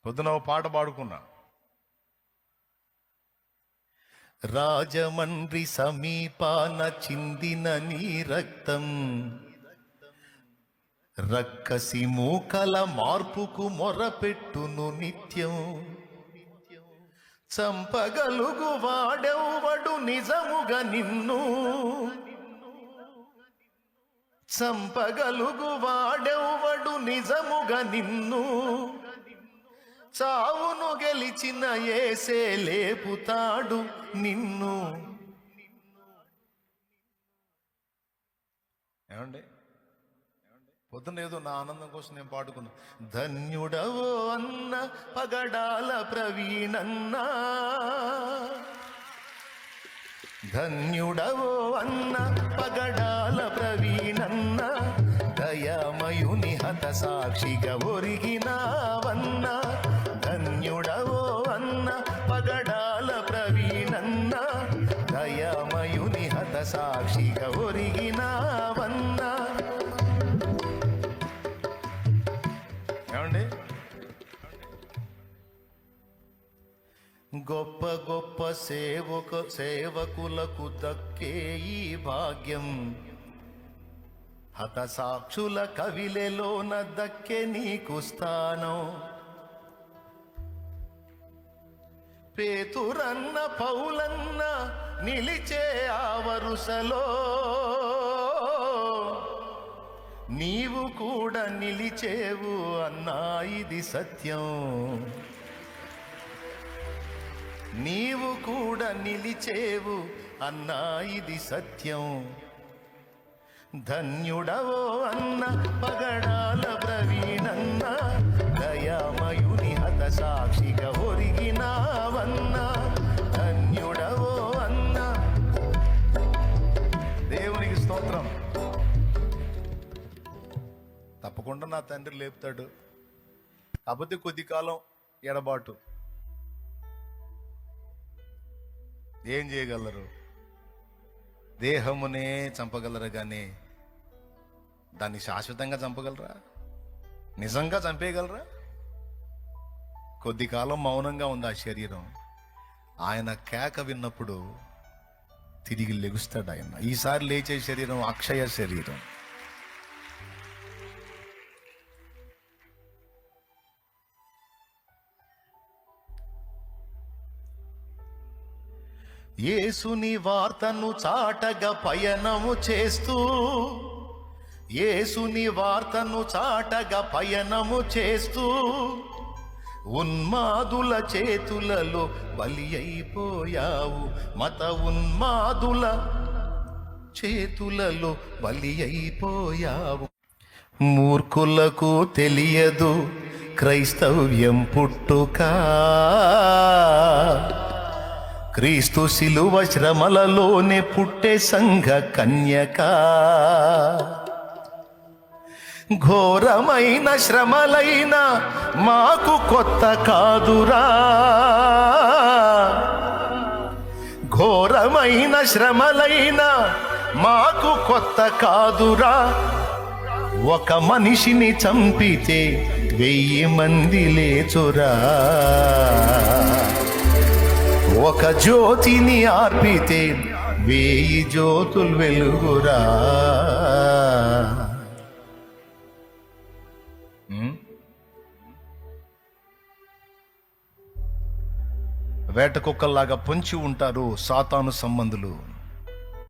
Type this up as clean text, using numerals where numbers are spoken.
పొద్దున ఓ పాట పాడుకున్నా. రాజమండ్రి సమీపాన చిందిన నీ రక్తం రక్కసి మూకల మార్పుకు మొరపెట్టును నిత్యం. చంపగలుగు వాడెవ్వడు నిజముగా నిన్ను, చంపగలుగు వాడెవ్వడు నిజముగా నిన్ను. చావును గెలిచిన యేసే లేపుతాడు నిన్ను. ఏమండి, పొద్దున ఏదో నా ఆనందం కోసం నేను పాడుకున్నా. ధన్యుడవో అన్న పగడాల ప్రవీణన్నా, ధన్యుడవో అన్న పగడాల ప్రవీణన్న, దయామయుని హత సాక్షిగా ఒరిగినావన్న. ధన్యుడవో అన్న పగడాల ప్రవీణన్న, దయామయుని హత సాక్షిగా ఒరిగినావన్న. ఏమండి, గొప్ప గొప్ప సేవకులకు దక్కే ఈ భాగ్యం, హత సాక్షుల కవిలెలోన దక్కే నీకు స్థానం. పేతురన్న పౌలన్న నిలిచే ఆ వరుసలో, నీవు కూడా నిలిచేవు అన్నా ఇది సత్యం. నీవు కూడా నిలిచేవు అన్నా ఇది సత్యం. ధన్యుడవో అన్న పగడాల ప్రవీణన్న, దయామయుని హత సాక్షిగా ఒరిగినావన్న. ధన్యుడవో అన్న. దేవునికి స్తోత్రం. తప్పకుండా నా తండ్రి లేపుతాడు, కాకపోతే కొద్ది కాలం ఎడబాటు. ఏం చేయగలరు? దేహమునే చంపగలరు కానీ దాన్ని శాశ్వతంగా చంపగలరా? నిజంగా చంపేయగలరా? కొద్ది కాలం మౌనంగా ఉంది ఆ శరీరం. ఆయన కేక విన్నప్పుడు తిరిగి లెగుస్తాడు ఆయన. ఈసారి లేచే శరీరం అక్షయ శరీరం. యేసుని వార్తను చాటగా పయనము చేస్తూ, యేసుని వార్తను చాటగా పయనము చేస్తూ, ఉన్మాదుల చేతులలో బలి అయిపోయావు. మత ఉన్మాదుల చేతులలో బలి అయిపోయావు. మూర్ఖులకు తెలియదు క్రైస్తవ్యం పుట్టుక, క్రీస్తు శిలువ శ్రమలలోనే పుట్టే సంఘ కన్యక. ఘోరమైన శ్రమలైన మాకు కొత్త కాదురా, ఘోరమైన శ్రమలైన మాకు కొత్త కాదురా. ఒక మనిషిని చంపితే 1000 మంది లేచురా, ఒక జ్యోతిని ఆర్పితే 1000 జ్యోతులు వెలుగురా. వేట కుక్కల్లాగా పొంచి ఉంటారు సాతాను సంబంధులు.